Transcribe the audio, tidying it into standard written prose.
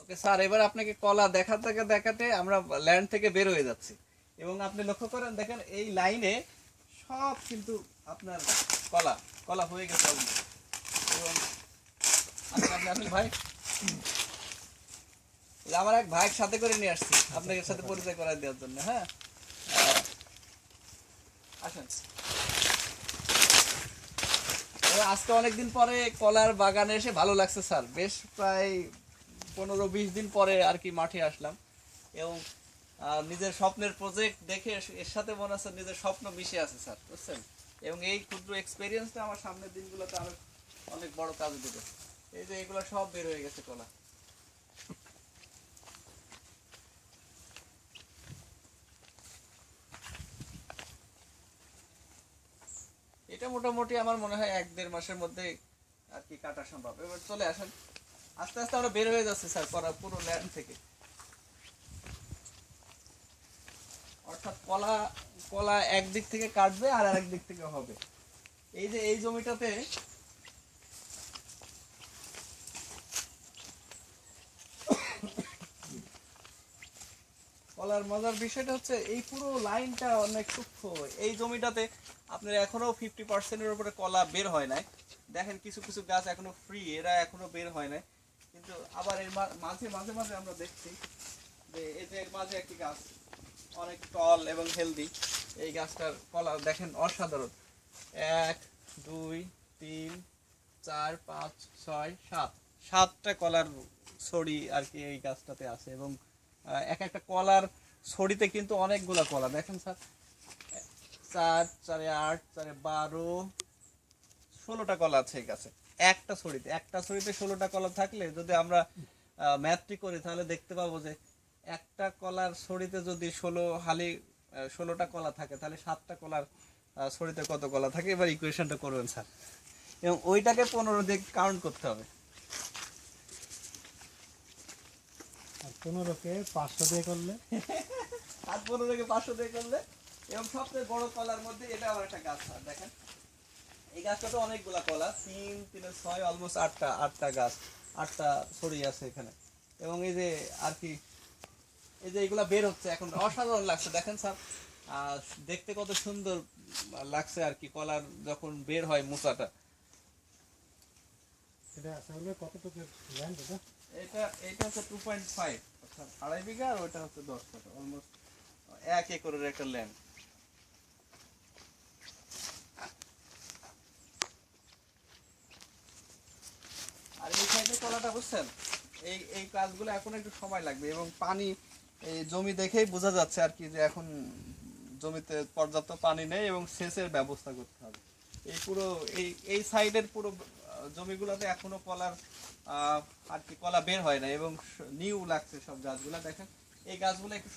Okay sir, এবার আপনাকে কলা দেখাতে দেখাতে আমরা ল্যান্ড থেকে বের হয়ে যাচ্ছি, এবং আপনি লক্ষ্য করেন দেখেন এই লাইনে সব কিন্তু আপনার কলা কলা হয়ে গেছে almost। এবং আপনি আসেন ভাই, এই যে আমার এক ভাইয়ের সাথে করে নিয়ে আসছি আপনাদের সাথে পরিচয় করায় দেওয়ার জন্য। হ্যাঁ, আসেন। আজকে অনেকদিন পরে কলার বাগানে এসে ভালো লাগছে স্যার, বেশ প্রায় 15-20 দিন পরে আর কি মাঠে আসলাম, এবং নিজের স্বপ্নের প্রজেক্ট দেখে এর সাথে মনে হচ্ছে নিজের স্বপ্ন মিশে আছে স্যার, বুঝছেন। এবং এই ক্ষুদ্র এক্সপেরিয়েন্সটা আমার সামনের দিনগুলোতে আরো অনেক বড় কাজ দেবে। এই যে এগুলো সব বের হয়ে গেছে কলা। এটা মোটামুটি আমার মনে হয় 1-1.5 মাসের মধ্যে আর কি কাটা সম্ভব। এবার চলে আসেন, আস্তে আস্তে আমরা বের হয়ে যাচ্ছি স্যার পুরো ল্যান্ড থেকে। অর্থাৎ কলা কলা একদিক থেকে কাটবে আর আরেক দিক থেকে হবে। এই যে এই জমিটাতে কলার মজার বিষয়টা হচ্ছে এই পুরো লাইনটা অনেক সূক্ষ্ম। এই জমিটাতে আপনার এখনো 50%-এর উপরে কলা বের হয় নাই। দেখেন কিছু কিছু গাছ এখনো ফ্রি, এরা এখনো বের হয় নাই। কিন্তু আবার এর মাঝে মাঝে মাঝে আমরা দেখছি যে এই যে এর মাঝে একটি গাছ অনেক টল এবং হেলদি। এই গাছটার কলা দেখেন অসাধারণ। 1 2 3 4 5 6 7 7টা কলার ছড়ি আর কি এই গাছটাতে আছে, এবং এক একটা কলার ছড়িতে কিন্তু অনেকগুলা কলা দেখেন স্যার। 4 4 8 4 12 16টা কলা আছে এই গাছে। একটা ছড়িতে 16টা কলা থাকলে যদি আমরা ম্যাথটি করি তাহলে দেখতে পাবো যে একটা কলার ছড়িতে যদি 16টা কলা থাকে তাহলে 7টা কলার ছড়িতে কত কলা থাকে, এবার ইকুয়েশনটা করবেন স্যার, এবং ওইটাকে 15 দিয়ে কাউন্ট করতে হবে। 15কে 500 দিয়ে করলে, আর 15কে 500 দিয়ে করলে, এবং সবচেয়ে বড় কলার মধ্যে এটা আবার একটা গাছ স্যার দেখেন। এই গাছটাতে অনেকগুলা কলা, 3 3 6 অলমোস্ট 8টা গাছ, 8টা ছড়িয়ে আছে এখানে। এবং এই যে আর কি এই যে এগুলা বের হচ্ছে এখন, অসাধারণ লাগছে দেখেন স্যার। দেখতে কত সুন্দর লাগছে আর কি কলার যখন বের হয় মোচাটা। এটা আসলে কতটুকু ল্যান্ড এটা? এটা এটা হচ্ছে 2.5, অর্থাৎ 2.5 বিঘা, আর ওটা হচ্ছে 10 কাঠা, অলমোস্ট 1 একরের একটা ল্যান্ড। আর এই সাইডে কলাটা বুঝছেন, এই এই কাজগুলো এখন একটু সময় লাগবে, এবং পানি এই জমি দেখেই বোঝা যাচ্ছে আর কি যে এখন জমিতে পর্যাপ্ত পানি নেই এবং সেচের ব্যবস্থা করতে হবে। এই পুরো এই এই সাইডের পুরো জমিগুলোতে এখনো কলার আর কি কলা বের হয় না, এবং নিউ লাগছে সব গাছগুলা দেখেন। এই গাছগুলো একটু